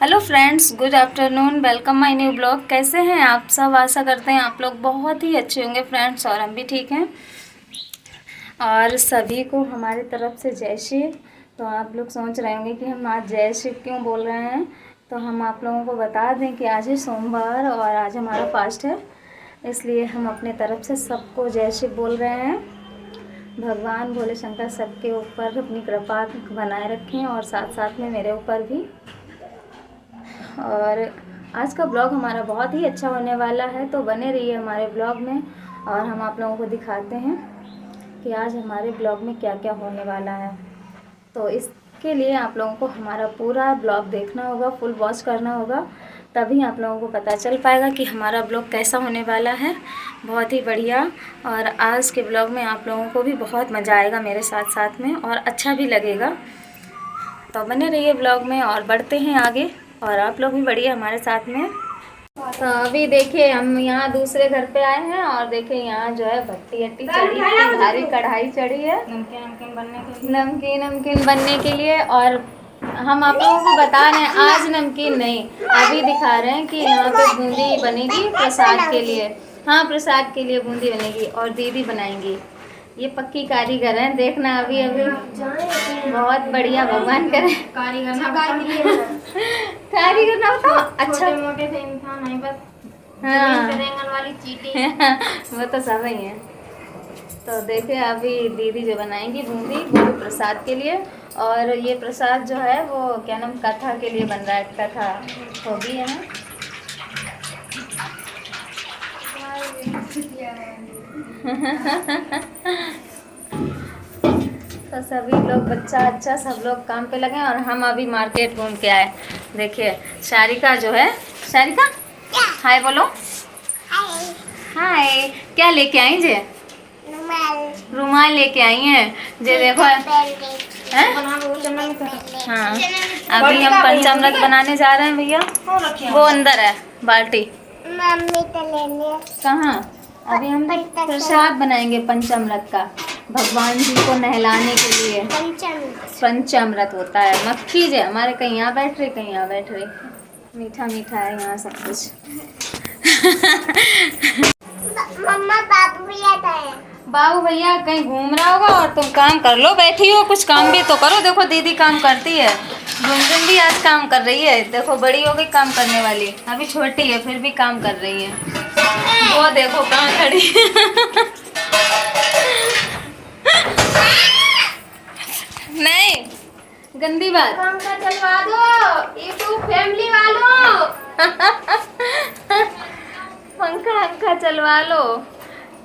Hello friends, good afternoon. Welcome my new blog. कैसे हैं आप सब? आशा करते हैं आप लोग बहुत ही अच्छे होंगे फ्रेंड्स, और हम भी ठीक हैं। और सभी को हमारी तरफ से जय श्री। तो आप लोग सोच रहे होंगे कि हम आज जय श्री क्यों बोल रहे हैं। तो हम आप लोगों को बता दें कि आज है सोमवार और आज हमारा फास्ट है, इसलिए हम अपने तरफ से सबको जय श्री बोल रहे हैं। भगवान भोले शंकर सबके ऊपर अपनी कृपा बनाए रखें और साथ साथ में मेरे ऊपर भी। और आज का ब्लॉग हमारा बहुत ही अच्छा होने वाला है, तो बने रहिए हमारे ब्लॉग में। और हम आप लोगों को दिखाते हैं कि आज हमारे ब्लॉग में क्या क्या होने वाला है। तो इसके लिए आप लोगों को हमारा पूरा ब्लॉग देखना होगा, फुल वॉच करना होगा, तभी आप लोगों को पता चल पाएगा कि हमारा ब्लॉग कैसा होने वाला है। बहुत ही बढ़िया। और आज के ब्लॉग में आप लोगों को भी बहुत मज़ा आएगा मेरे साथ साथ में, और अच्छा भी लगेगा। तो बने रहिए ब्लॉग में और बढ़ते हैं आगे, और आप लोग भी बढ़िए हमारे साथ में। तो अभी देखिए हम यहाँ दूसरे घर पे आए हैं, और देखिए यहाँ जो है भट्टी अट्टी चढ़ी है, भारी कढ़ाई चढ़ी है नमकीन बनने के लिए। और हम आप लोगों को बता रहे हैं आज नमकीन नहीं, अभी दिखा रहे हैं कि यहाँ पे बूंदी बनेगी प्रसाद के लिए। हाँ, प्रसाद के लिए बूंदी बनेगी और दीदी बनाएंगी। ये पक्की कारीगर हैं, देखना अभी अभी बहुत बढ़िया, भगवान करे कारीगर ना हो तो अच्छा मोटे से इंसान है बस। हाँ वाली चीटी वो तो सब ही है। तो देखिए अभी दीदी जो बनाएंगी बूंदी वो प्रसाद के लिए, और ये प्रसाद जो है वो क्या नाम कथा के लिए बन रहा है। कथा होगी है ना। तो सभी लोग बच्चा अच्छा सब लोग काम पे लगे, और हम अभी मार्केट घूम के आए। देखिए शारिका जो है, शारिका हाय बोलो। हाय। क्या लेके आई जे? रुमाल लेके आई हैं जे। देखो हैं? हाँ, अभी हम पंचामृत बनाने जा रहे हैं भैया। वो अंदर है बाल्टी। कहाँ? अभी हम प्रसाद बनाएंगे पंचामृत का, भगवान जी को नहलाने के लिए। पंचामृत होता है। मक्खी जे हमारे कहीं यहाँ बैठ रही, कहीं यहाँ बैठ रही। मीठा मीठा है यहाँ सब कुछ। मम्मा बाबू भैया है। बाबू भैया कहीं घूम रहा होगा, और तुम काम कर लो, बैठी हो, कुछ काम भी तो करो। देखो दीदी काम करती है, गुनगुन भी आज काम कर रही है। देखो बड़ी हो गई काम करने वाली, अभी छोटी है फिर भी काम कर रही है। वो देखो कहाँ खड़ी नहीं, गंदी बात। पंखा चलवा दो यूट्यूब फैमिली वालों। पंखा चलवा लो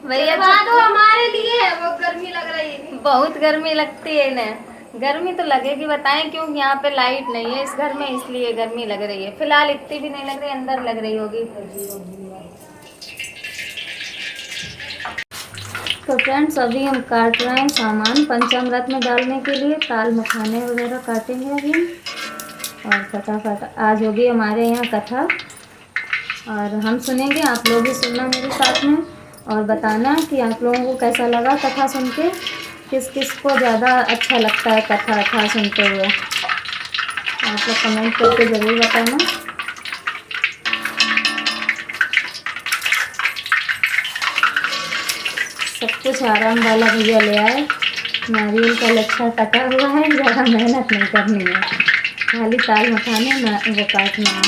भैया, चलवा दो हमारे लिए। वो गर्मी लग रही है, बहुत गर्मी लगती है इन्हें। गर्मी तो लगेगी, बताएं क्यों? यहाँ पे लाइट नहीं है इस घर में, इसलिए गर्मी लग रही है। फिलहाल इतनी भी नहीं लग रही, अंदर लग रही होगी। तो फ्रेंड्स अभी हम काट रहे हैं सामान पंचामृत में डालने के लिए। ताल मखाने वगैरह काटेंगे अभी, और फटाफट आज होगी हमारे यहाँ कथा, और हम सुनेंगे, आप लोग भी सुनना मेरे साथ में, और बताना कि आप लोगों को कैसा लगा कथा सुन के। किस किस को ज़्यादा अच्छा लगता है कथा सुनते हुए, आप लोग कमेंट करके ज़रूर बताना। सब कुछ आराम वाला भैया ले आए। नारियल का लच्छा कटा हुआ है, ज़्यादा मेहनत नहीं करनी है, खाली ताल मखाने वो काटना है।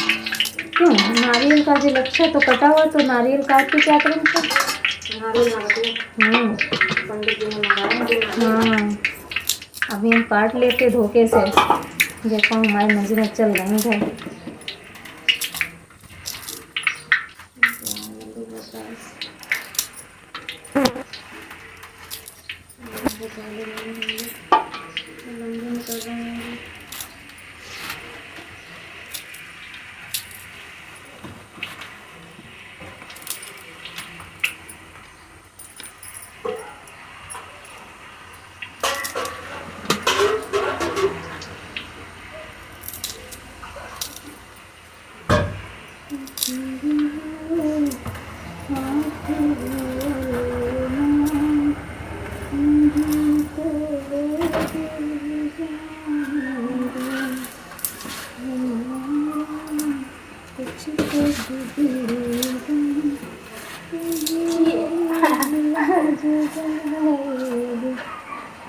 क्यों? नारियल का जो लच्छा तो कटा हुआ, तो नारियल काट के क्या करेंगे? हाँ, अभी हम काट लेते धोखे से। देखो हमारी नजरें चल रही हैं।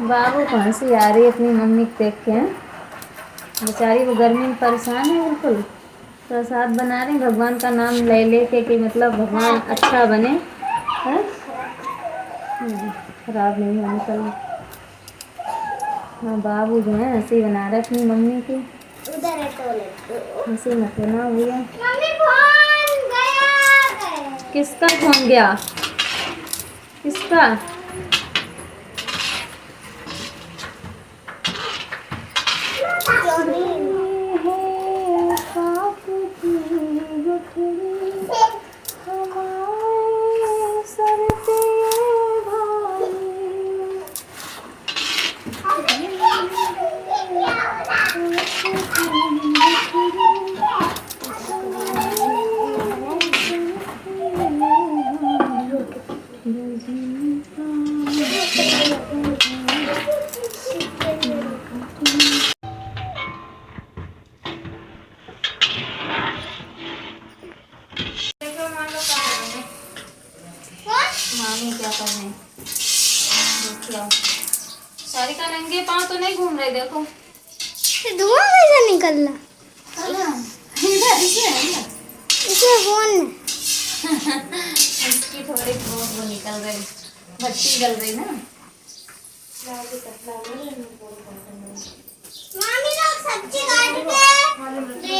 बाबू कहाँ से आ रही है अपनी मम्मी को देख के हैं। बेचारी वो गर्मी में परेशान है बिल्कुल। प्रसाद बना रहे हैं भगवान का नाम ले लेके कि मतलब भगवान अच्छा बने है, खराब नहीं होने कल। हाँ बाबू जो है हंसी बना रहे अपनी मम्मी की। उधर है टॉयलेट। हंसी मत ना भैया। मम्मी फोन गया। किसका फोन गया? किसका? मामी क्या कर रहे हैं? सारिका नंगे पाँव तो नहीं घूम रहे, देखो धुआं कैसे निकल रहा? इसे फोन इसकी थोड़ी वो निकल रही, बत्ती जल रही ना। मामी लोग सब्जी काट के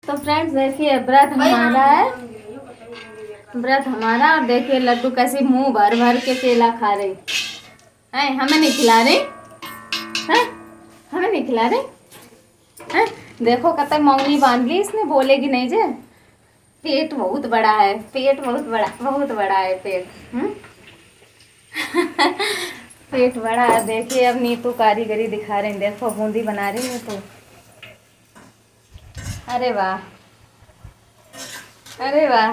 तो फ्रेंड्स देखिए व्रत हमारा है, व्रत हमारा। और देखिए लड्डू कैसे मुंह भर भर के केला खा रहे हैं। हमें नहीं खिला रहे हैं, हमें नहीं खिला रहे हैं। देखो कतई मौनी बांध ली इसने, बोलेगी नहीं जे। पेट बहुत बड़ा है, पेट बहुत बड़ा है पेट। पेट बड़ा है। देखिए अब नीतू कारीगरी दिखा रहे हैं, देखो बूंदी बना रही है तो। अरे वाह, अरे वाह,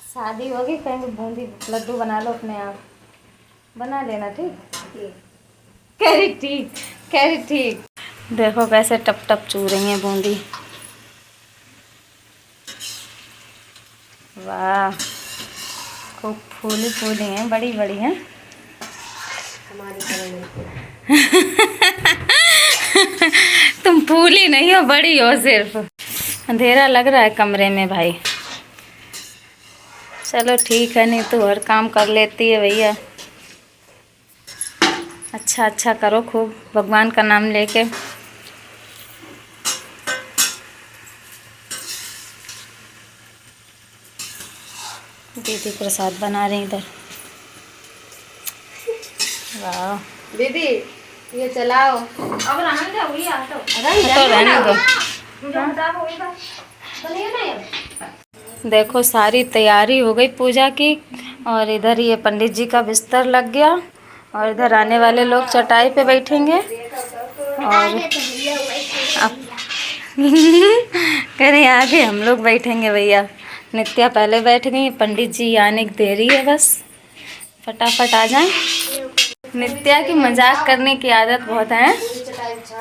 शादी होगी कहीं बूंदी लड्डू बना लो अपने आप, बना लेना। ठीक, कह रही ठीक, कह रही ठीक। देखो कैसे टप टप चू रही हैं बूंदी। वाह, खूब फूली फूली हैं, बड़ी बड़ी हैं। तुम फूली नहीं हो, बड़ी हो सिर्फ। अंधेरा लग रहा है कमरे में भाई। चलो ठीक है, नहीं तो हर काम कर लेती है भैया। अच्छा अच्छा करो खूब भगवान का नाम लेके। दीदी प्रसाद बना रही इधर। वाह दीदी ये चलाओ। अब रहने दो, ये आ तो रहने दो। देखो सारी तैयारी हो गई पूजा की, और इधर ये पंडित जी का बिस्तर लग गया, और इधर आने वाले लोग चटाई पे बैठेंगे। और अब करें आगे हम लोग बैठेंगे भैया। नित्या पहले बैठ गई, पंडित जी आने की देरी है, बस फटाफट आ जाएं। नित्या की मजाक करने की आदत बहुत है।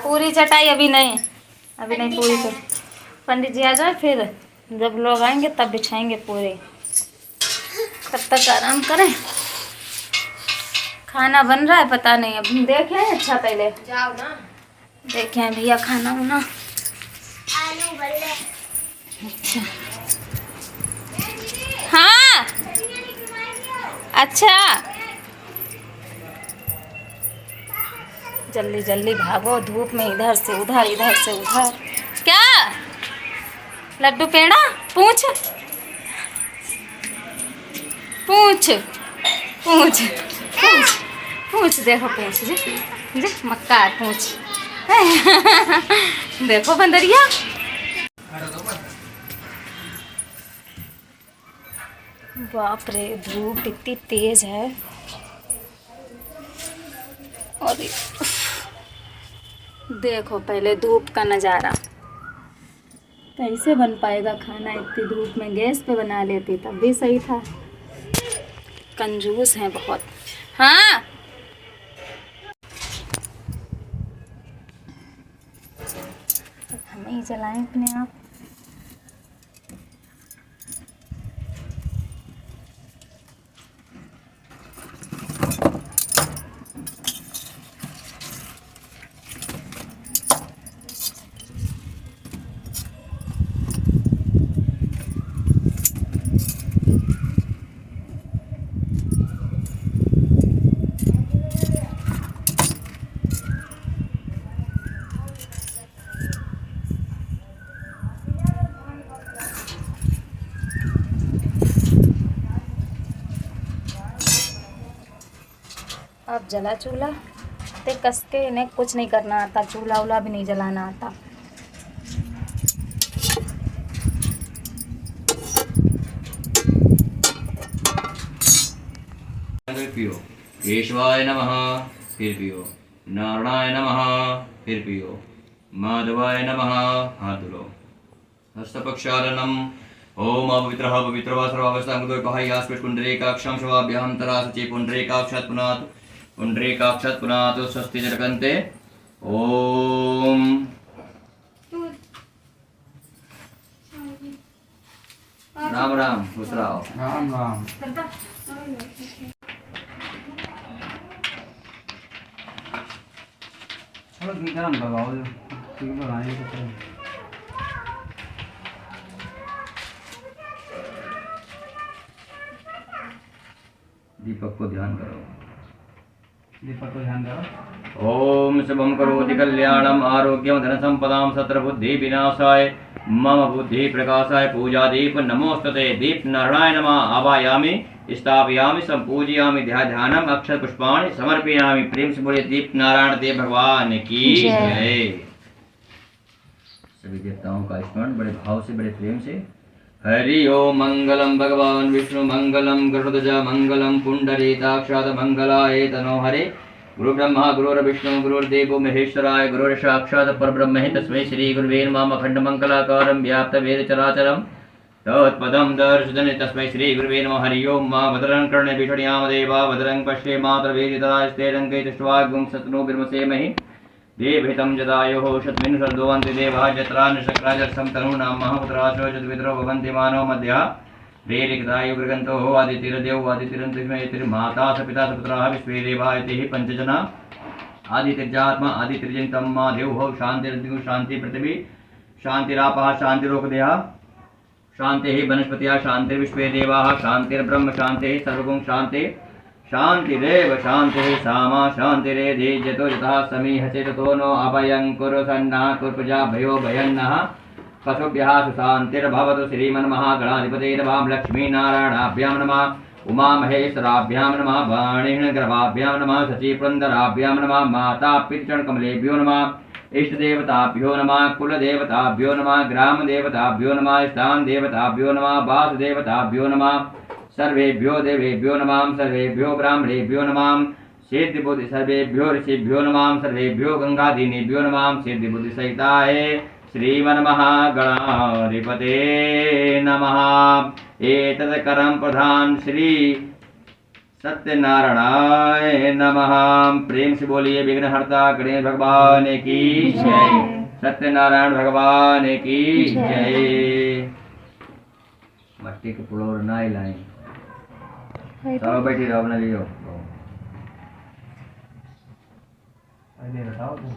पूरी चटाई अभी नहीं पूरी तो पंडित जी आ जाए, फिर जब लोग आएंगे तब बिछाएंगे पूरे। तब तक आराम करें। खाना बन रहा है, पता नहीं अब देखें। अच्छा पहले जाओ ना, देखें भैया खाना वाना। आलू बल्ले। अच्छा हाँ, अच्छा जल्दी जल्दी भागो धूप में, इधर से उधर इधर से उधर। क्या लड्डू पेड़ा? पूछ पूछ पूछ पूछ पूछ, देखो पूछ जी जी मक्का पूछ। देखो बंदरिया। बाप रे धूप इतनी तेज है। और देखो पहले धूप का नज़ारा कैसे बन पाएगा खाना इतनी धूप में? गैस पे बना लेती तब भी सही था। कंजूस हैं बहुत। हाँ हमें ही चलाएं अपने आप। अब जला चूल्हा ते कस के, इन्हें कुछ नहीं करना आता, चूल्हा उल्हा भी नहीं जलाना आता। पियो, केशवाय नमः, फिर पियो, नारायणाय नमः, फिर पियो, माधवाय नमः, हाथ धो। हस्तपक्षालनम ओम अपवित्रः पवित्रः सर्वावस्थां कृतो पहायास्मिन् पुण्डरीकाक्षं शवाभ्यां तरासचे पुण्डरीकाक्षात् पुनात् पुण्डरीकाक्षात् पुनात् स्वस्ति जरकन्ते। ओम राम राम खुश रहो। राम राम। चलो गीता हम लगाओ, ठीक लगाएंगे तो दीपक को ध्यान करो। दीपक को ध्यान करो। ओम शुभम करोति कल्याणम आरोग्यम धन संपदां सत्र बुद्धि विनाशाय मम बुद्धि प्रकाशाय पूजा दीप नमोस्तते। दीप नारायण नमः आवायामि स्थापयामि संपूजयामि ध्यानम अक्षर पुष्पाणि समर्पयामि। प्रेम से बोले दीप नारायण देव भगवान की जय। सभी देवताओं का स्मरण बड़े भाव से बड़े प्रेम से। हरि ओम मंगलम भगवान विष्णु मंगलम गरुड़ध्वज मंगलम पुंडरीकाक्षात् मंगलाय तनो हरे। गुरु ब्रह्मा गुरुर्विष्णु गुरुर्देवो महेश्वराय गुरुर्साक्षात् परब्रह्म तस्मै श्री गुरुवे नमः। अखंड मंगलाकारं व्याप्त वेद चराचरं तत्पदं दर्शनं तस्मै श्री गुरुवे नमः। हरि ओम मा भद्रं कर्णे भीषण्याम देवा भद्रं पश्ये मातरवेदितरास्तेरङ्गै दृष्ट्वाग्ं सत्नो बिर्मसेमहि देवहितं जदायोः शतमिन् शर्दोऽन्ति देवाः जत्रान्शक्राजर्षं तनूनां महापुत्राशो जद्विद्रो भवन्ति मानव मध्यः वेरिकदायु गृगन्तोः आदितिर्देवो आदितिरन्तिर्माता स पिता स पुत्राः विश्वे देवा इति पञ्चजना आदितिर्जात्मा आदितिर्जनितं मा देवो शान्तिरन्तिको शान्ति पृथिवी शान्तिरापः शान्तिरोपदेयः शान्तिः वनस्पतयः शान्तिर्विश्वे देवाः शान्तिर्ब्रह्म शान्तिः सर्वगुण शान्तिः शान्तिरेव शान्तिः सामा शान्तिरेधि जतो यतः समीह चेततो नो अभयं कुरु सन्नः कुर्पजा भयो भयन्नः पशुभ्यः सुशान्तिर्भवतु। श्रीमन्महागणाधिपते नमः। लक्ष्मीनारायणाभ्यां नमः। उमामहेश्वराभ्यां नमः। वाणिग्रभाभ्यां नमः। शचीपुरन्दराभ्यां नमः। माता पितृचरणकमलेभ्यो नमः। इष्टदेवताभ्यो नमः। कुलदेवताभ्यो नमः। ग्रामदेवताभ्यो नमः। स्थानदेवताभ्यो नमः। वासुदेवताभ्यो नमः। सर्वेभ्यो देवेभ्यो नमः। सर्वेभ्यो ब्राह्मणेभ्यो नमः। सिद्धिबुद्धि सर्वेभ्यो ऋषिभ्यो नमः। सर्वेभ्यो गंगाधीनेभ्यो नमः। सिद्धिबुद्धि सहिताय श्रीमन्महागणाधिपते नमः। एतत् करं प्रधान श्री सत्यनारायणाय नमः। प्रेम से बोलिए विघ्नहर्ता गणेश भगवान की जय। सत्यनारायण भगवान की जय। मट्टी के पुलोर ना लाए सब बैठी रहो अपना लियो। पहले बताओ तो।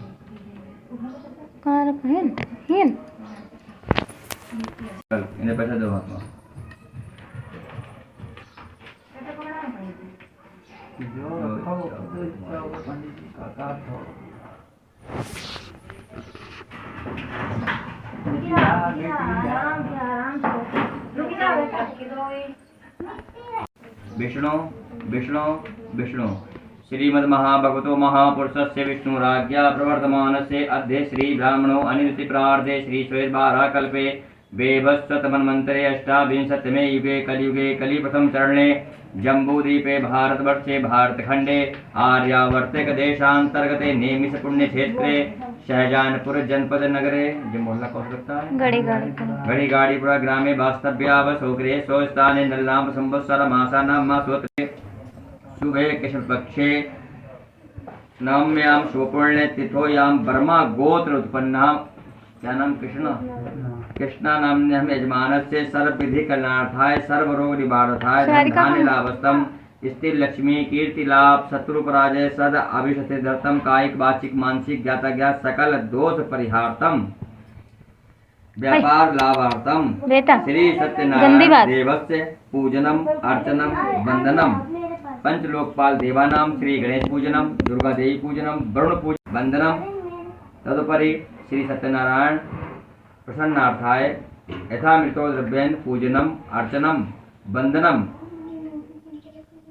कहाँ रखा है? हिन चल इन्हें पैसा दो हाथ में। जो रखो तो जाओ पंडित जी का काट हो। विष्णु विष्णु विष्णु श्रीमद्महाभगवतो महापुरुषस्य विष्णुराज्ञा प्रवर्तमानस्य अद्य श्री ब्राह्मणो अनिति प्रार्थे श्री श्वेतवारा कल्पे वेवस्वतमन्वन्तरे अष्टाविंशतितमे युगे कलियुगे कलिप्रथम चरणे जम्बूद्वीपे भारतवर्षे भारतखण्डे आर्यावर्तिक देशान्तर्गते नेमिष पुण्य क्षेत्रे शहजानपुर जनपद नगरे जो मोहल्ला कौन लगता है गड़ी गाड़ीपुरा ग्रामे वास्तव्यावसौ गृहेषु स्थाने नल्लाम संवत्सर मासानां मासोत्तरे शुभे कृष्णपक्षे नवम्यां शुभपुण्य तिथोयां वर्मा गोत्र उत्पन्ना क्या नाम कृष्णा नाम्ने हम यजमानस्य सर्वविधि कल्याणार्थाय सर्वरोग निवारणार्थाय धनानि लाभस्तम स्थिर लक्ष्मी कीर्ति लाभ शत्रु पराजय सद अभिषेधर्थम कायिक वाचिक मानसिक ज्ञाता ज्ञात सकल दोष परिहार्थम व्यापार लाभार्थम श्री सत्यनारायण देवस्य पूजनम अर्चनम वंदनम पंचलोकपाल देवानां श्री गणेश पूजनम दुर्गा देवी पूजनम वरुण पूजन वंदनम तदुपरि श्री सत्यनारायण प्रसन्नार्थाय यथामृतो द्रव्येन पूजनम अर्चनम वंदनम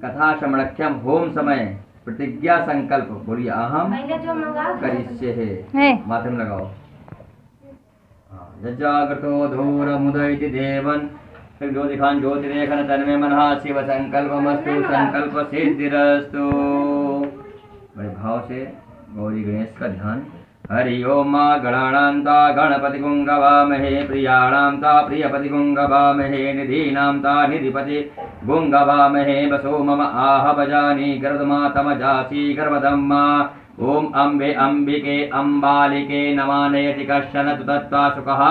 कथा श्रवणख्यम होम समय प्रतिज्ञा संकल्प बोलिए अहम करिष्ये माथे में लगाओ जागृतो धूर मुदयति देवन ज्योतिखान ज्योतिरेखन तन्मे मनः शिव संकल्पमस्तु संकल्प सिद्धिरस्तु। बड़े भाव से गौरी गणेश का ध्यान। हरि ओम मा गणानां गणपति गुंगवामहे प्रियाणां ता प्रियपति गुंगवामहे निधीनां ता निधिपति गुंगवामहे वसो मम आह भजानि गर्भमातमजासि गर्भधम्मा ओम अम्बे अम्बिके अम्बालिके नमानयति कश्चन तु तत्त्वा सुखः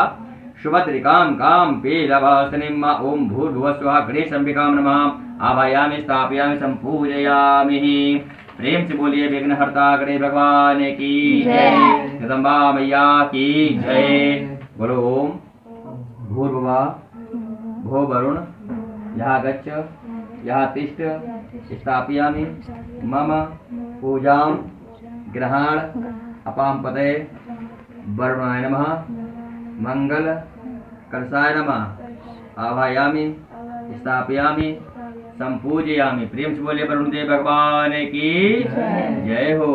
शुभद्रिकां कां पीलवासनिम् ओम भूर्भुवस्वः गणेशम्बिकां नमः आवाहयामि स्थापयामि संपूजयामि। प्रेम से बोलिए विघ्नहर्ता गणेश भगवान की जय, जगदम्बा मैया की जय। बोलो ओम भूर्भुवः भो वरुण यहाँ गच्छ यहाँ तिष्ठ स्थापयामि मम पूजां ग्रहण अपां पते वरुणाय नमः मंगल कलशाय नमः आवाहयामि स्थापयामि संपूजयामि। प्रेम से बोले वरुण देव भगवान की जय हो।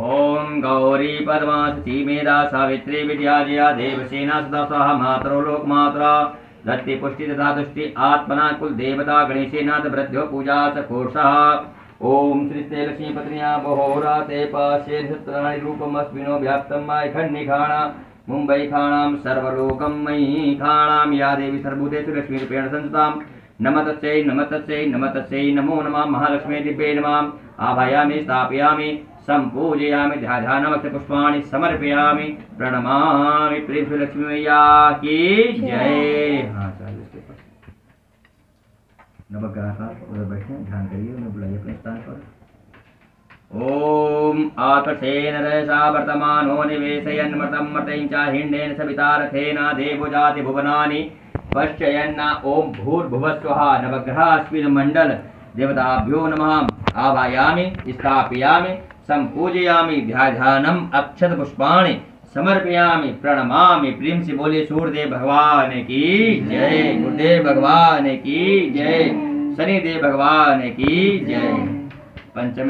ओम गौरी पद्मा सती मेधा सावित्री विद्या जया देवसेना सदा स्वाहा मातरो लोक मात्रा दत्ति पुष्टि तथा तुष्टि आत्मना कुल देवता गणेशेनाथ वृद्धो पूजा सकोषः। ओम श्री लक्ष्मी पत्निया बहोरा ते पाशे सत्राणि रूपमस्मिनो व्याप्तं मायखण्डिखाणा मुंबई खाणाम सर्वलोकम मयि खाणाम या देवी सर्वभूतेषु लक्ष्मीरूपेण संस्थितां नमस्तस्यै नमस्तस्यै नमस्तस्यै नमो नमः महालक्ष्मी दिव्ये नमः आवाहयामि स्थापयामि संपूजयामि ध्यानामक्ष पुष्पाणि समर्पयामि प्रणमामि। प्रेम से लक्ष्मी मैया की जय। हाँ नवग्रह का उधर बैठे ध्यान करिए उन्हें बुलाइए अपने स्थान पर। ओम आकर्षेण रसा वर्तमानो निवेशयन् मृतं मृतं च हिण्डेन सविता रथेन देवो जाति भुवनानि पश्यन्न। ओम भूर्भुवस्वः नवग्रहास्मिन् मंडल देवताभ्यो नमः आवाहयामि स्थापयामि संपूजयामि ध्यानम् अक्षत पुष्पाणि समर्पयामि प्रणमामि। प्रेम से बोलिए सूर्यदेव भगवान की जय, गुरुदेव भगवान की जय, शनिदेव भगवान की जय। पंचम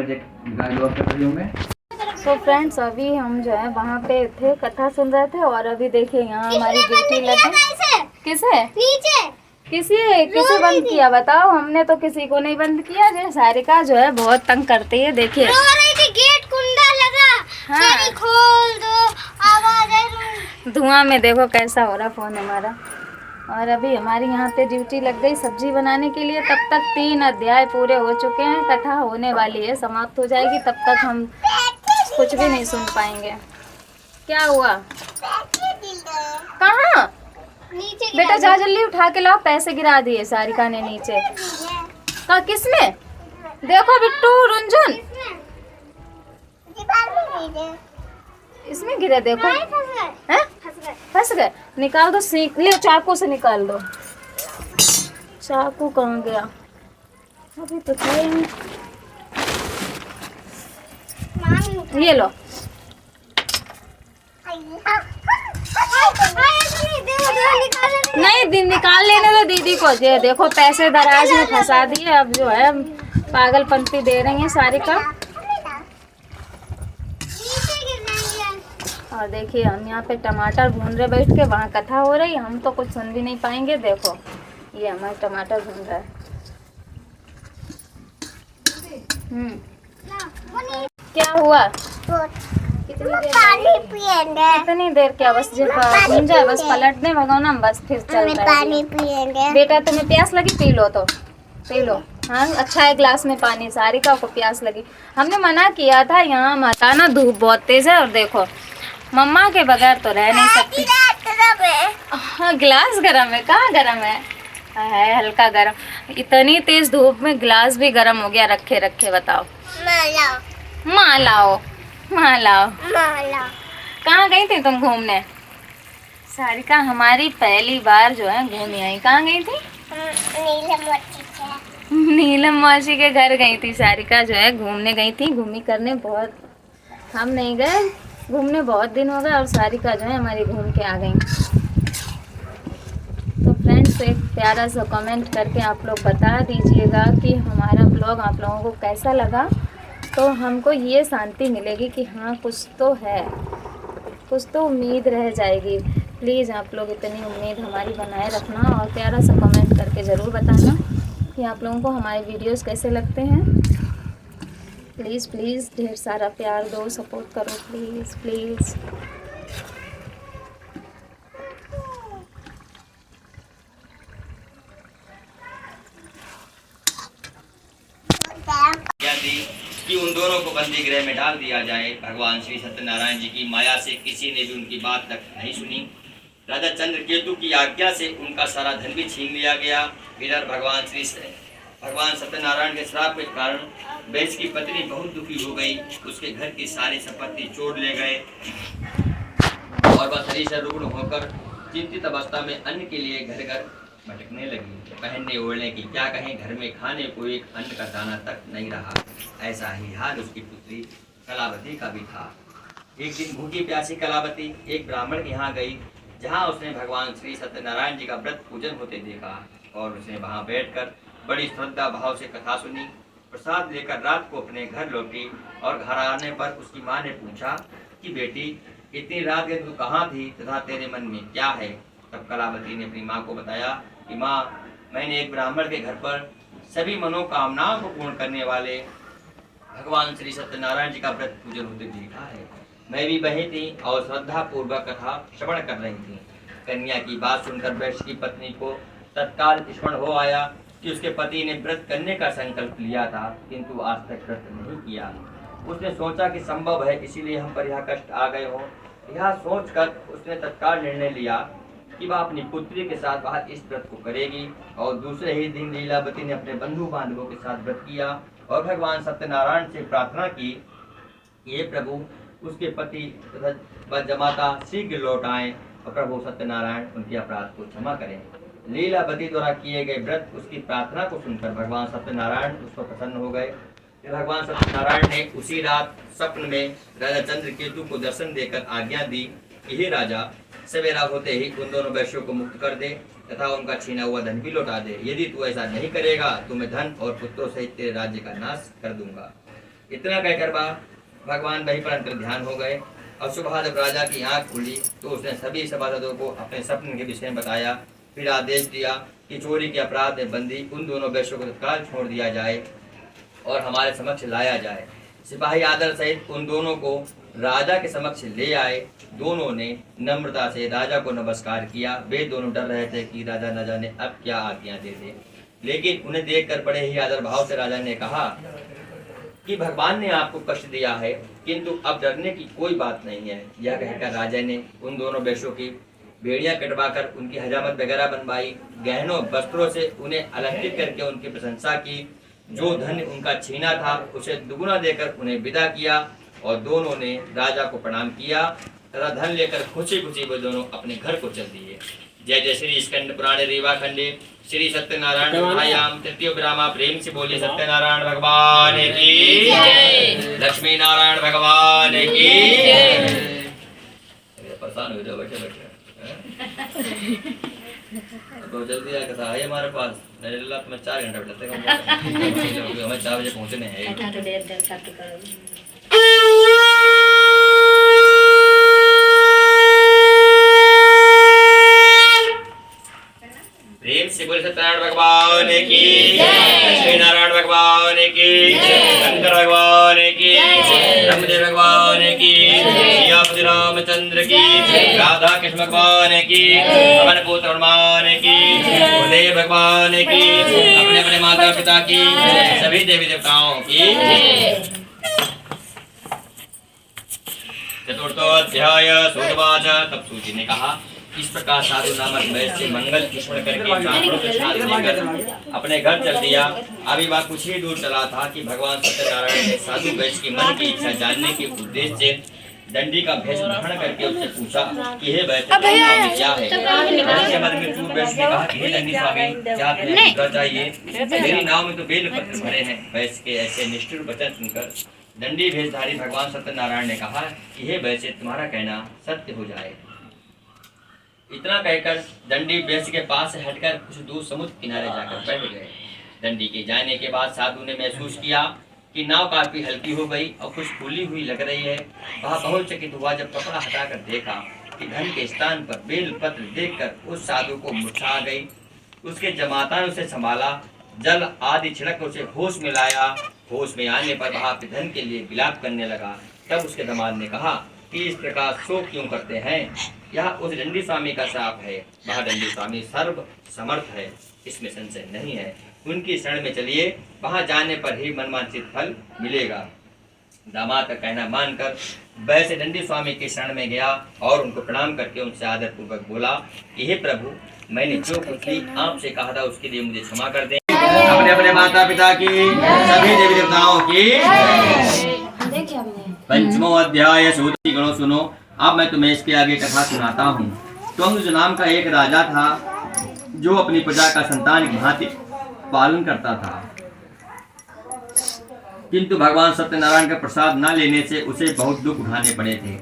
तो फ्रेंड्स अभी हम जो है वहाँ पे थे कथा सुन रहे थे और अभी देखिए यहाँ हमारी ड्यूटी लगी। किसे किसे बंद किया बताओ? हमने तो किसी को नहीं बंद किया। जो सारिका जो है बहुत तंग करती है। देखिए गेट कुंडा लगा। हाँ। खोल दो आवाज है। धुआं में देखो कैसा हो रहा फोन हमारा। और अभी हमारी यहाँ पे ड्यूटी लग गई सब्जी बनाने के लिए। तब तक 3 अध्याय पूरे हो चुके हैं। कथा होने वाली है, समाप्त हो जाएगी, तब तक हम कुछ भी नहीं सुन पाएंगे। क्या हुआ? कहाँ? बेटा जा जल्दी उठा के लाओ। पैसे गिरा दिए सारिका ने नीचे। का किसने? देखो बिट्टू रुंझुन इसमें गिरे। देखो फंस गए। निकाल दो, सीख ले चाकू से निकाल दो। चाकू कहाँ गया? अभी तो था ही नहीं। ये लो। नहीं दिन निकाल लेने दो दीदी को। ये देखो पैसे दराज में फंसा दिए। अब जो है पागलपंती दे रही है सारिका। और देखिए हम यहाँ पे टमाटर भून रहे बैठ के, वहाँ कथा हो रही, हम तो कुछ सुन भी नहीं पाएंगे। देखो ये हमारे टमाटर भून रहा है। क्या हुआ? कितनी देर पानी पिएंगे। कितनी देर क्या? बस जब भून जाए बस पलट दें भगवाना, बस फिर चल पानी पिएंगे। बेटा तुम्हें प्यास लगी? पी लो तो पी लो। हाँ अच्छा है, ग्लास में पानी। सारिका को प्यास लगी, हमने मना किया था यहाँ मत आना, धूप बहुत तेज है। और देखो मम्मा के बगैर तो रह नहीं सकती। हाँ गिलास गरम है, कहाँ गरम है हल्का गरम। इतनी तेज धूप में गिलास भी गरम हो गया रखे रखे। बताओ माँ लाओ, माँ लाओ। कहाँ गई थी तुम घूमने? सारिका हमारी पहली बार जो है घूमने आई। कहाँ गई थी? नीलम मौसी के घर गई थी। सारिका जो है घूमने गई थी, घूमी करने। बहुत हम नहीं गए घूमने, बहुत दिन हो गए। और सारिका जो है हमारी घूम के आ गई। तो फ्रेंड्स एक प्यारा सा कमेंट करके आप लोग बता दीजिएगा कि हमारा ब्लॉग आप लोगों को कैसा लगा। तो हमको ये शांति मिलेगी कि हाँ कुछ तो है, कुछ तो उम्मीद रह जाएगी। प्लीज़ आप लोग इतनी उम्मीद हमारी बनाए रखना और प्यारा सा कमेंट करके ज़रूर बताना कि आप लोगों को हमारे वीडियोस कैसे लगते हैं। प्लीज़ प्लीज़ ढेर सारा प्यार दो, सपोर्ट करो प्लीज़ प्लीज़। कि उन दोनों को बंदी गृह में डाल दिया जाए। भगवान श्री सत्यनारायण जी की माया से किसी ने भी उनकी बात तक नहीं सुनी। राजा चंद्रकेतु की आज्ञा से उनका सारा धन भी छीन लिया गया। इधर भगवान सत्यनारायण के श्राप के कारण वैश्य की पत्नी बहुत दुखी हो गई। उसके घर की सारी संपत्ति चोर ले गए और वह शरीर से रुग्ण होकर चिंतित अवस्था में अन्न के लिए घर घर भटकने लगी। पहनने ओढ़ने की क्या कहें, घर में खाने को एक अन्न का दाना तक नहीं रहा। ऐसा ही हाल उसकी पुत्री कलावती का भी था। एक दिन भूखी प्यासी कलावती एक ब्राह्मण के यहाँ गई, जहाँ उसने भगवान श्री सत्यनारायण जी का व्रत पूजन होते देखा और उसने वहाँ बैठकर बड़ी श्रद्धा भाव से कथा सुनी। प्रसाद लेकर रात को अपने घर लौटी और घर आने पर उसकी माँ ने पूछा कि बेटी इतनी रात के तू कहाँ थी तथा तेरे मन में क्या है? तब कलावती ने अपनी माँ को बताया कि माँ मैंने एक ब्राह्मण के घर पर सभी मनोकामनाओं को पूर्ण करने वाले भगवान श्री सत्यनारायण जी का व्रत पूजन होते देखा है। मैं भी वही थी और श्रद्धा पूर्वक कथा श्रवण कर रही थी। कन्या की बात सुनकर वैश्य की पत्नी को तत्काल स्मरण हो आया कि उसके पति ने व्रत करने का संकल्प लिया था किंतु आज तक व्रत नहीं किया। उसने सोचा कि संभव है इसीलिए हम पर यह कष्ट आ गए हो। यह सोचकर उसने तत्काल निर्णय लिया कि वह अपनी पुत्री के साथ वह इस व्रत को करेगी। और दूसरे ही दिन लीलावती ने अपने बंधु बांधवों के साथ व्रत किया और भगवान सत्यनारायण से प्रार्थना की, ये प्रभु उसके पति तथा जमाता शीघ्र लौट आए और प्रभु सत्यनारायण उनके अपराध को क्षमा करें। लीलावती द्वारा किए गए व्रत उसकी प्रार्थना को सुनकर भगवान सत्यनारायण उस पर प्रसन्न हो गए। भगवान सत्यनारायण ने उसी रात स्वप्न में राजा चंद्रकेतु को दर्शन देकर आज्ञा दी कि हे राजा सवेरा होते ही उन दोनों वैश्यों को मुक्त कर दे तथा उनका छीना हुआ धन भी लौटा दे। यदि तू ऐसा नहीं करेगा तो मैं धन और पुत्रों सहित तेरे राज्य का नाश कर दूंगा। इतना कहकर भगवान वहीं पर अंतर ध्यान हो गए और सुबह जब राजा की आंख खुली तो उसने सभी सभासदों को अपने स्वप्न के विषय में बताया। फिर आदेश दिया कि चोरी के अपराध में बंदी उन दोनों वैश्यों को तत्काल छोड़ दिया जाए और हमारे समक्ष लाया जाए। सिपाही आदर सहित उन दोनों को राजा के समक्ष ले आए। दोनों ने नम्रता से राजा को नमस्कार किया। वे दोनों डर रहे थे कि राजा न जाने अब क्या आज्ञा दे दे, लेकिन उन्हें देखकर बड़े ही आदर भाव से राजा ने कहा कि भगवान ने आपको कष्ट दिया है किंतु अब डरने की कोई बात नहीं है। यह कहकर राजा ने उन दोनों वैश्यों की बेड़ियां कटवाकर उनकी हजामत वगैरह बनवाई। गहनों वस्त्रों से उन्हें अलंकृत करके उनकी प्रशंसा की। जो धन उनका छीना था उसे दुगुना देकर उन्हें विदा किया और दोनों ने राजा को प्रणाम किया तथा धन लेकर खुशी खुशी वो दोनों अपने घर को चल दिए। जय जय श्री स्कंद पुराणे रीवा खंडे श्री सत्यनारायण गुहायाम तृतीय ब्राह्मा। प्रेम से बोलिए सत्यनारायण भगवान की, लक्ष्मी नारायण भगवान की। परेशान हो जाओ बैठे बैठे तो जल्दी आकर था है हमारे पास। मैं 4 घंटा बैठते हमें 4 बजे पहुँचने हैं। से बोले सत्यनारायण भगवान की लक्ष्मी नारायण भगवान की शंकर भगवान की ब्रह्मदेव भगवान की सियापति रामचंद्र की राधा कृष्ण भगवान की पवन पुत्र हनुमान की गुरुदेव भगवान की अपने अपने माता पिता की सभी देवी देवताओं की। चतुर्थोऽध्याय सूतवाच। तब सूत ने कहा, इस प्रकार साधु नामक वैश्य से मंगल स्मरण करके ब्राह्मणों के साथ लेकर अपने घर चल दिया। अभी वह कुछ ही दूर चला था कि भगवान सत्यनारायण ने साधु वैश्य की मन की इच्छा जानने के उद्देश्य से दंडी का भेष धारण करके उससे पूछा कि हे वैश्य क्या है। उसके मन में चूर वैश्य ने कहा, हे दंडी स्वामी, क्या तुम्हें पूछना चाहिए? मेरी नाव में तो बेल पत्र भरे हैं। वैश्य के ऐसे निष्ठुर वचन सुनकर दंडी भेषधारी भगवान सत्यनारायण ने कहा कि हे वैश्य, तुम्हारा कहना सत्य हो जाए। इतना कहकर दंडी वैश्य के पास से हटकर कुछ दूर समुद्र किनारे जाकर बैठ गए। दंडी के जाने के बाद साधु ने महसूस किया कि नाव काफी हल्की हो गई और कुछ फूली हुई लग रही है। वह बहुत चकित हुआ जब कपड़ा हटाकर देखा कि धन के स्थान पर बेल पत्र देखकर उस साधु को मूर्छा आ गई। उसके जमाता ने उसे संभाला, जल आदि छिड़क उसे होश में लाया। होश में आने पर वह अपने धन के लिए विलाप करने लगा। तब उसके दामाद ने कहा कि इस प्रकार शोक क्यों करते हैं? यह उस दंडी स्वामी का शाप है। वह दंडी स्वामी सर्व समर्थ है, इसमें संशय नहीं है। उनकी शरण में चलिए, वहां जाने पर ही मनवांछित फल मिलेगा। दामाद का कहना मानकर वैसे दंडी स्वामी की शरण में गया और उनको प्रणाम करके उनसे आदर पूर्वक बोला कि हे प्रभु, मैंने जो कुछ भी आपसे कहा था उसके लिए मुझे क्षमा कर दें। अपने अपने माता पिता की सभी देवी देवताओं की। पंचमो अध्याय। सूत गणों सुनो, अब मैं तुम्हें इसके आगे कथा सुनाता हूँ। त्वंग नाम का एक राजा था जो अपनी प्रजा का संतान की भांति पालन करता था, किंतु भगवान सत्यनारायण का प्रसाद न लेने से उसे बहुत दुख उठाने पड़े थे।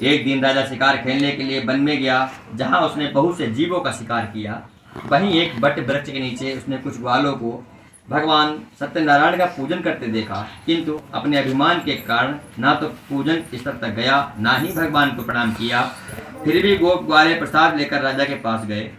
एक दिन राजा शिकार खेलने के लिए वन में गया, जहाँ उसने बहुत से जीवों का शिकार किया। वहीं एक बट वृक्ष के नीचे उसने कुछ ग्वालों को भगवान सत्यनारायण का पूजन करते देखा, किंतु अपने अभिमान के कारण ना तो पूजन स्तर तक गया, ना ही भगवान को प्रणाम किया। फिर भी गोप ग्वाले प्रसाद लेकर राजा के पास गए।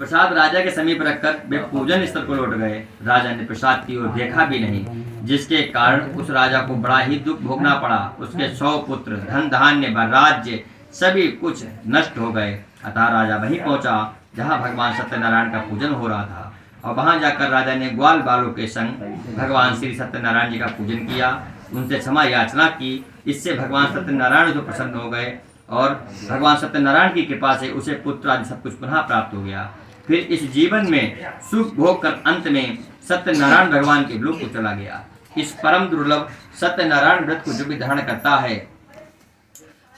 प्रसाद राजा के समीप रखकर वे पूजन स्थल को लौट गए। राजा ने प्रसाद की ओर देखा भी नहीं, जिसके कारण उस राजा को बड़ा ही दुख भोगना पड़ा। उसके 100 पुत्र, धन धान्य व राज्य सभी कुछ नष्ट हो गए। अतः राजा वहीं पहुंचा जहां भगवान सत्यनारायण का पूजन हो रहा था, और वहां जाकर राजा ने ग्वाल बालों के संग भगवान श्री सत्यनारायण जी का पूजन किया, उनसे क्षमा याचना की। इससे भगवान सत्यनारायण जो प्रसन्न हो गए और भगवान सत्यनारायण की कृपा से उसे पुत्र आदि सब कुछ पुनः प्राप्त हो गया। फिर इस जीवन में सुख भोग कर अंत में सत्यनारायण भगवान के लोक को चला गया। इस परम दुर्लभ सत्यनारायण व्रत को जो भी धारण करता है,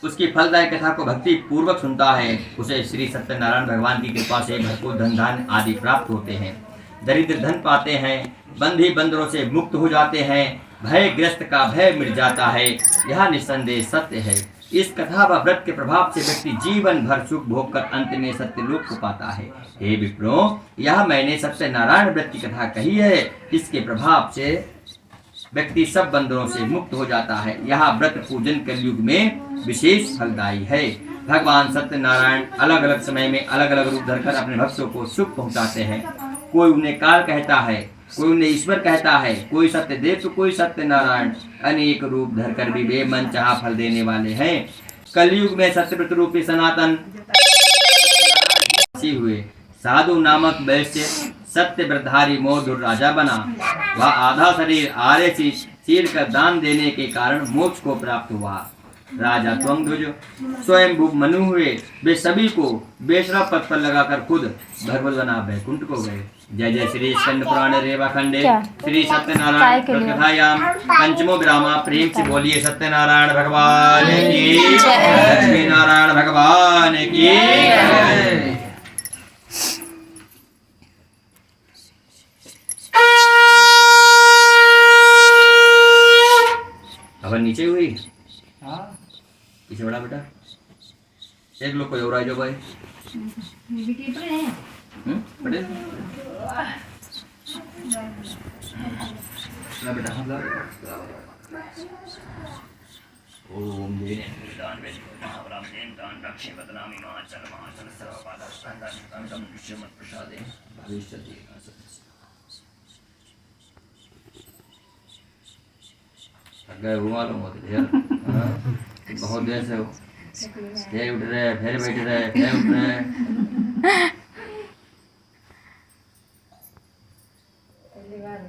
उसकी फलदायक कथा को भक्ति पूर्वक सुनता है, उसे श्री सत्यनारायण भगवान की कृपा से भरपूर धन धान्य आदि प्राप्त होते हैं। दरिद्र धन पाते हैं, बंधी बंदरों से मुक्त हो जाते हैं, भयग्रस्त का भय मिट जाता है। यह निस्संदेह सत्य है। इस कथा व व्रत के प्रभाव से व्यक्ति जीवन भर सुख भोग कर अंत में सत्यलोक को पाता है। हे विप्रो, यह मैंने सत्यनारायण व्रत की कथा कही है। इसके प्रभाव से व्यक्ति सब बंदरों से मुक्त हो जाता है। यह व्रत पूजन कलयुग में विशेष फलदायी है। भगवान सत्यनारायण अलग अलग समय में अलग अलग रूप धरकर अपने भक्तों को सुख पहुंचाते हैं। कोई उन्हें काल कहता है, कोई उन्हें ईश्वर कहता है, कोई सत्यदेव तो कोई सत्यनारायण। अनेक रूप धरकर भी वे मन चाहा फल देने वाले हैं। कलयुग में सत्यव्रत रूपी सनातन हुए साधु नामक वैश्य सत्य व्रतधारी मोह राजा बना। वह आधा शरीर आरे चीर कर दान देने के कारण मोक्ष को प्राप्त हुआ। राजा त्वंगध्वज स्वयं मनु हुए। वे सभी को बेशरा पद पर लगाकर खुद भगवत बना वैकुंठ को गए। जय जय श्री स्कंद पुराण रेवा खंडे श्री सत्यनारायण कथायाम पंचमो विरामा। प्रेम से बोलिए सत्यनारायण भगवान की, लक्ष्मी नारायण भगवान की। अब नीचे हुई पीछे बड़ा बेटा एक लोग कोई और आ जाओ भाई। बड़े ना बेटा ओम देने दान वेद महावराम देन दान रक्षे बदनामी माचल माचल सर्वपादा संदम विश्वमत प्रसादे भविष्य दी गए हुआ मालूम होते यार बहुत देर से हो फिर उठ रहे फिर बैठ रहे फिर उठ रहे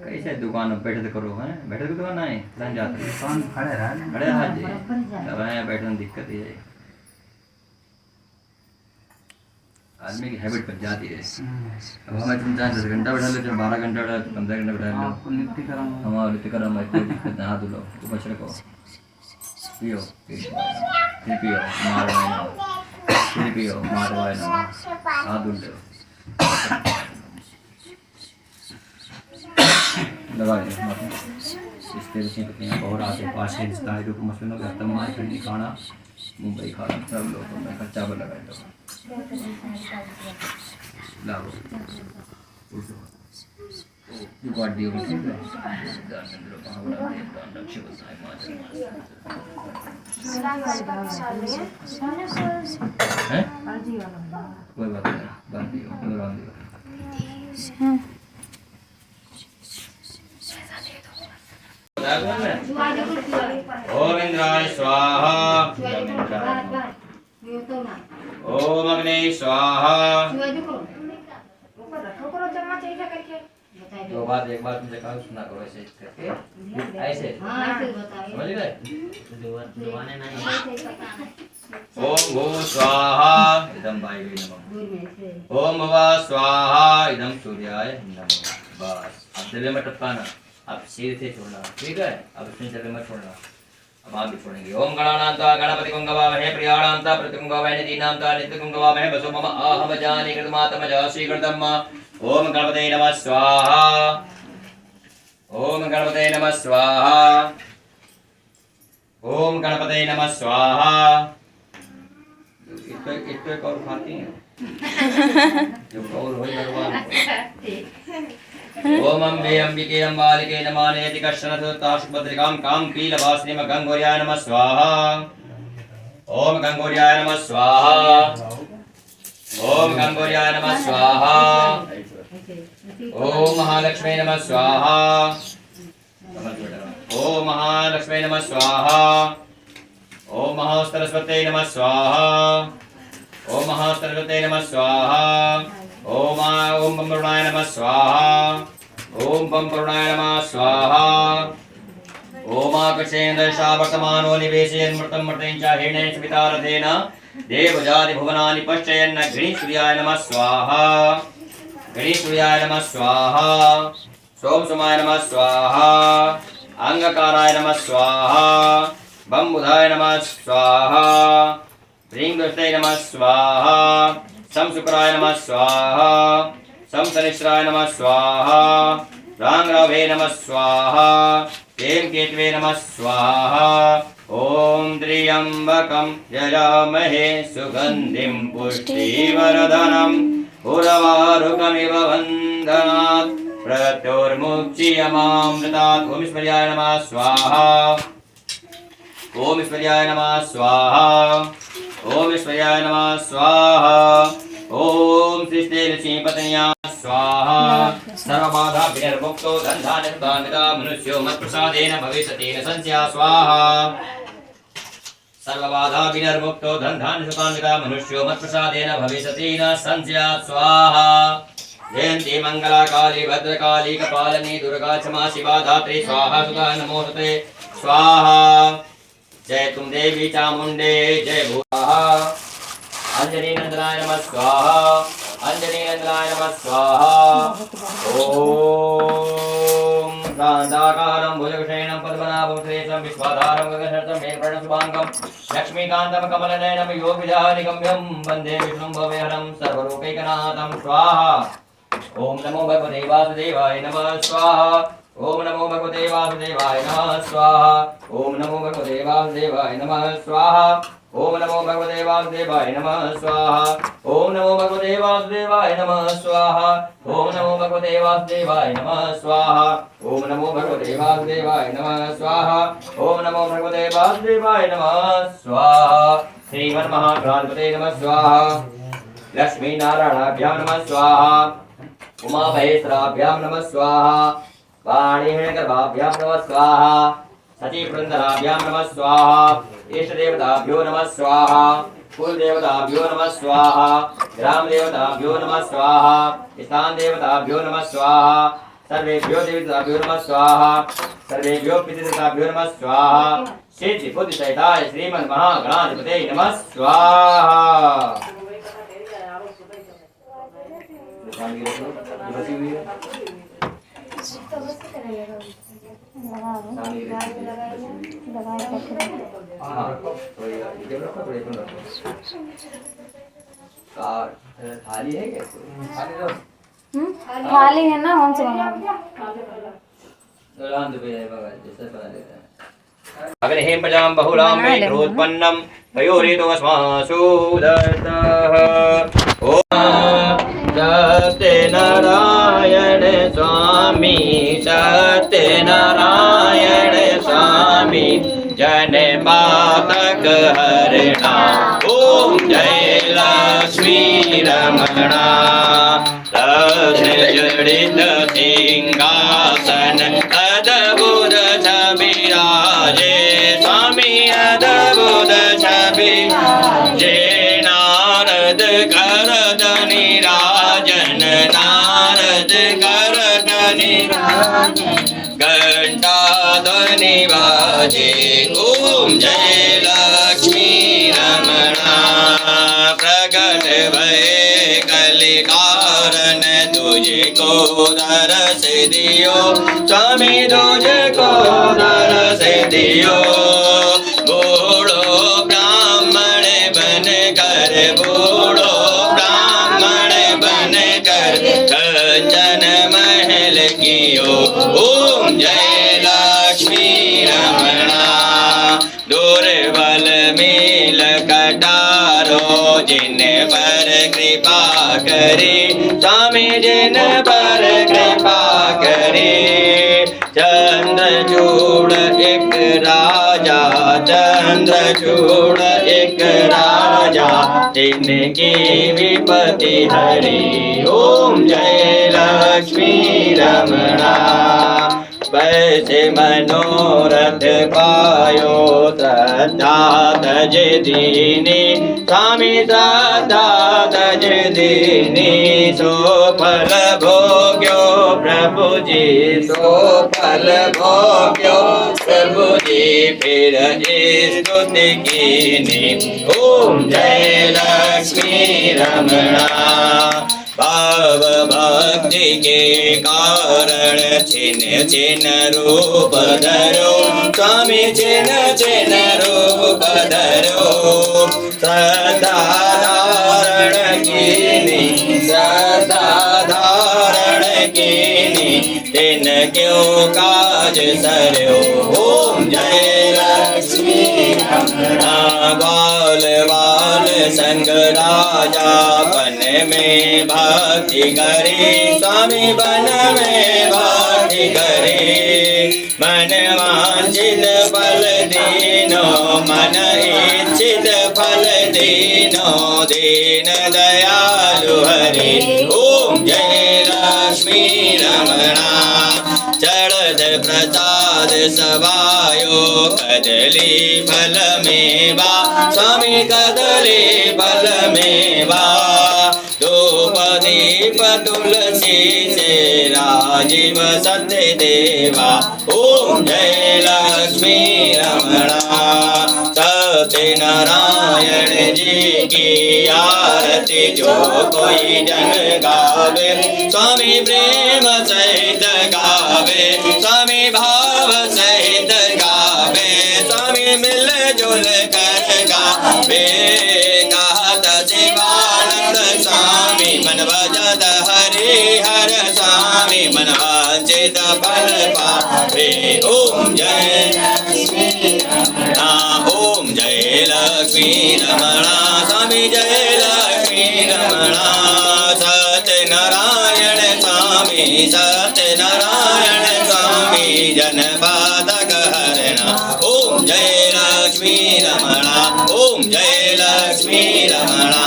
कैसे दुकान में बैठे करो है बैठे तो दुकान नहीं जाते दुकान खड़े रहा खड़े हाथ जी तब है बैठने में दिक्कत ही है आदमी की हैबिट बन जाती है अब हमें तुम चाहे 10 घंटा बैठा लो चाहे 12 घंटा बैठा लो 15 घंटा बैठा लो आपको नित्य कर्म हमारा नित्य कर्म है कोई दिक्कत ना हाथ लो तो बच रखो पियो फिर पियो मारो है ना हाथ धुल लो लगा लिया माथे इस तेल से पत्तियाँ और आते पास है रिश्ता रूप मसलों का तमाम ठंडी खाना मुंबई खाना सब लोग मैं खर्चा पर लगा लो लाओ उल्टो you got the only कोई बात नहीं बात दियो ओम इंद्राय स्वाहा ओम अग्नि स्वाहा दो बार एक बार तुमसे कहा सुना करो ऐसे करके ऐसे समझ गए ओम भू स्वाहा इदं वायवे नमः ओम भवा स्वाहा इदं सूर्याय नमः बस अब दिल में टपकाना अब सिर से छोड़ना ठीक है अब इसमें चले मत छोड़ना अब आप भी छोड़ेंगे ओम गणानांता गणपति कुंगवामहे प्रियाणांता प्रतिकुंगवामहे नितीनांता नित्यकुंगवामहे बसो मम आहम जानि कृतमातम जासि कृतम ओम गणपते नमः स्वाहा ओम गणपते नमः स्वाहा ओम गणपते नमः स्वाहा इतने कौर खाती हैं जो कौर हो भगवान ओम अम्बे अंबिके अम्बालिके नमानेति कश्चन सुताशुभद्रिकां कां कीलवासिनीं गंगोर्याय नमः स्वाहा ओम गंगोर्याय नमः स्वाहा ओम गंगोर्याय नमः स्वाहा ओम महालक्ष्मी नमः स्वाहा ओम महालक्ष्मी नमः स्वाहा ओम महासरस्वती नमः स्वाहा ओम महासरस्वती नमः स्वाहा ओम ओम बम्बरुणाय नमः स्वाहा ओम बम्बरुणाय नमः स्वाहा ओम आकर्षेन्द्रशा वर्तमानो निवेशयन् मृतं मृतेन च हिरण्येन स्मितारथेन देवजाति भुवनानि पश्चयन् गणेशसूर्याय नमः स्वाहा गणेशसूर्याय नमः स्वाहा सोमसुमाय नमः स्वाहा अंगकाराय नमः स्वाहा बम्बुधाय नमः स्वाहा ह्रीं नमः स्वाहा संशुक्राय नमः स्वाहा संशनिश्चराय नमः स्वाहा रांगरावे नमः स्वाहा केम केतवे नमः स्वाहा ओम त्र्यंबकं यजामहे सुगंधिं पुष्टिवर्धनम् उर्वारुकमिव बन्धनात् प्रत्युर्मुच्यमामृतात् ओम ईश्वर्याय नमः स्वाहा ओम ईश्वर्याय नमः स्वाहा ओम ईश्वर्याय नमः स्वाहा ओम श्री लक्ष्मीपतन्या स्वाहा सर्वबाधा विनिर्मुक्तो धनधान्यदानिता मनुष्यो मत्प्रसादेन भविष्यतेन संस्या स्वाहा सर्वबाधा विनिर्मुक्तो धनधान्यदानिता मनुष्यो मत्प्रसादेन भविष्यतेन संस्या स्वाहा जयंती मंगला काली भद्रकाली कपालिनी दुर्गा क्षमा शिवा धात्री स्वाहा सुधा नमोस्तुते स्वाहा जय तुम देवी चामुंडे जय भूहा अंजनी नंदनाय नमः स्वाहा अंजनी नंदनाय नमः स्वाहा ओम कांताकारं भुजगशयनं पद्मनाभं श्रेष्ठं विश्वाधारं गगनशर्तं मेघवर्णशुभांगं लक्ष्मीकान्तं कमलनयनं योगिजानिगम्यं वन्दे विष्णुं भवेहरं सर्वलोकैकनाथं स्वाहा ओम नमो भगवते वासुदेवाय नमः स्वाहा ओम नमो भगवते वासुदेवाय नमः स्वाहा ओम नमो भगवते वासुदेवाय नमः स्वाहा ओम नमो भगवते वासुदेवाय नमः स्वाहा। ओम नमो भगवते वासुदेवाय नमः स्वाहा। ओम नमो भगवते वासुदेवाय नमः स्वाहा। ओम नमो भगवते वासुदेवाय नमः स्वाहा। ओम नमो भगवते वासुदेवाय नमः स्वाहा। श्रीमन्महागणाधिपते नमः स्वाहा। लक्ष्मी नारायणाभ्यां नमः स्वाहा। उमा महेश्वराभ्यां नमः स्वाहा। वाणीहिरण्यगर्भाभ्यां नमः स्वाहा। सचीपुरन्दराभ्यां नमः स्वाहा। इष्टदेवताभ्यो नमः स्वाहा। कुलदेवताभ्यो नमः स्वाहा। ग्रामदेवताभ्यो नमः स्वाहा। स्थानदेवताभ्यो नमः स्वाहा। सर्वेभ्यो देवताभ्यो नमः स्वाहा। सर्वेभ्यो पितृदेवताभ्यो नमः स्वाहा। सिद्धि बुद्धि सहिताय श्रीमन्महागणाधिपते नमः स्वाहा। थाली है क्या? थाली है ना, कौन से मंगाओ? अगर हेम प्रजां बहुलां मे क्रोधपन्नं पयोरेतो अस्मासु दत्तः। ओम सत्यनारायण स्वामी सत्यनारायण स्वामी जन पातक हरणा। ओम जय लक्ष्मी रमणा रत्न जड़ित सिंहासन अद्भुत छबिराजे स्वामी अद्भुत छबिराजे। नारद करत निराजन नारद करत निराजन घंटा ध्वनि बाजे। ओम जय लक्ष्मी रमणा प्रकट भय कलि कारण तुझको दरस दियो स्वामी तुझको दरस दियो। बूढ़ो ब्राह्मण बन कर बूढ़ो ब्राह्मण बन कर कंचन महल कियो। ओम जय लक्ष्मी रमणा दुर्बल मेल कटारो जिन पर कृपा करे स्वामी जिन पर कृपा करे। चंद्रचूड़ एक राजा चंद्रचूड़ एक राजा जिनकी विपत्ति हरी। ओम जय लक्ष्मी रमणा वैसे मनोरथ पायो श्रद्धा तज दीनी स्वामी श्रद्धा तज दीनी। सो फल भोग्यो प्रभु जी सो फल भोग्यो प्रभु जी फिर स्तुति कीनी। ओम जय लक्ष्मी रमणा भाव भक्ति के कारण छिन्न छिन्न रूप धरो स्वामी छिन्न छिन्न रूप धरो। श्रद्धा धारण कीनी श्रद्धा धारण कीनी तिन क्यों काज सरयो। ओम जय लक्ष्मी रमणा बाल बाल संग राजा बन में भक्ति करे स्वामी बन में भक्ति करे। मन वांछित फल दीनो मन इच्छित फल दीनो दीन दयालु हरि। ओम जय लक्ष्मी रमणा चढ़त प्रसाद सवायो कदली फल मेवा स्वामी कदली फल मेवा। धूप दीप तुलसी से राजीव सत्य देवा। ओम जय लक्ष्मी रमणा सत्यनारायण जी की आरती जो कोई जन गावे स्वामी प्रेम सहित गावे स्वामी भाव सहित गावे स्वामी मिल जुल कर गावे। कहत शिवानंद स्वामी मन भजत हरि हर स्वामी मन वांछित फल पावे। ओम जय लक्ष्मी ओम जय लक्ष्मी लक्ष्मी रमणा स्वामी जय लक्ष्मी रमणा सत्यनारायण स्वामी सत्यनारायण स्वामी जनपादक हरणा ओम जय लक्ष्मी रमणा ओम जय लक्ष्मी रमणा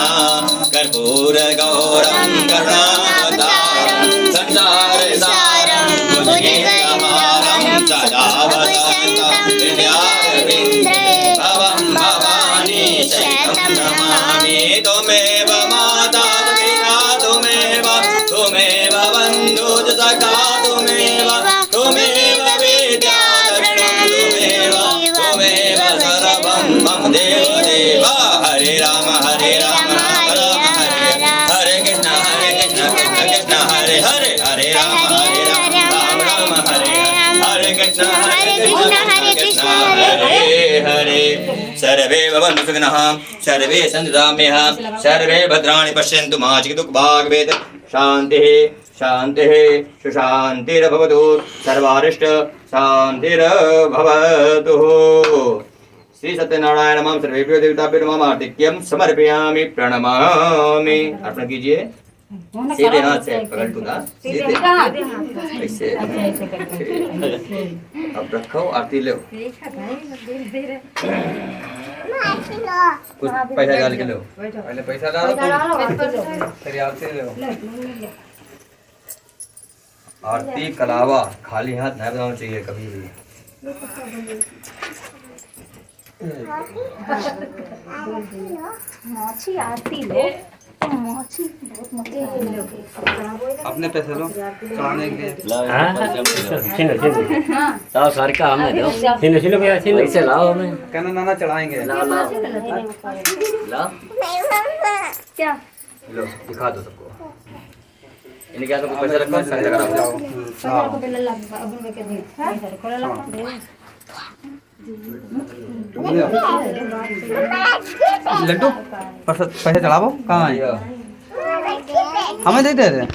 कर्पूर गौरम करुणावतारम संसार सारम भुजगेन्द्रहारं सदा वसन्तं हृदयारविन्दे भवं भवानी शरणं नमामि त्वमेव माता त्वमेव बन्धु च सखा त्वमेव विद्या त्वमेव सर्वं मम देव देव हरे राम हरे राम राम हरे हरे कृष्ण कृष्ण कृष्ण हरे हरे हरे राम राम राम हरे हरे कृष्ण कृष्ण हरे हरे सर्वे भवन्तु सुखिनः सर्वे सन्तु साम्यः सर्वे भद्राणि पश्यन्तु मा चिकिदुःखभाग् भवेत् शान्तिः शान्तिः सुशान्तिर्भवतु सर्वारिष्ट शान्तिर्भवतु श्री सत्यनारायण नमः सर्वेभ्यो देवताभ्यो नमः आर्तिक्यं समर्पयामि प्रणमामि अर्पण कीजिए सीधे हाथ से पकड़ दूंगा सीधे ऐसे अब रखो आरती लो कुछ पैसा डाल के लो पहले पैसा डालो फिर आरती ले लो आरती कलावा खाली हाथ नहीं बनाना चाहिए कभी भी मोची आरती लो मोची बहुत मजे अपने पैसे लो चढ़ाने के लिए लाओ सारे का हमने दो छीनो छीनो भैया छीनो इसे लाओ हमें कहना नाना चढ़ाएंगे ला क्या लो दिखा दो सबको इन्हें क्या सबको पैसा रखो संग लगा जाओ लड्डू पैसे चढ़ाओ कहाँ है हमें दे दे रहे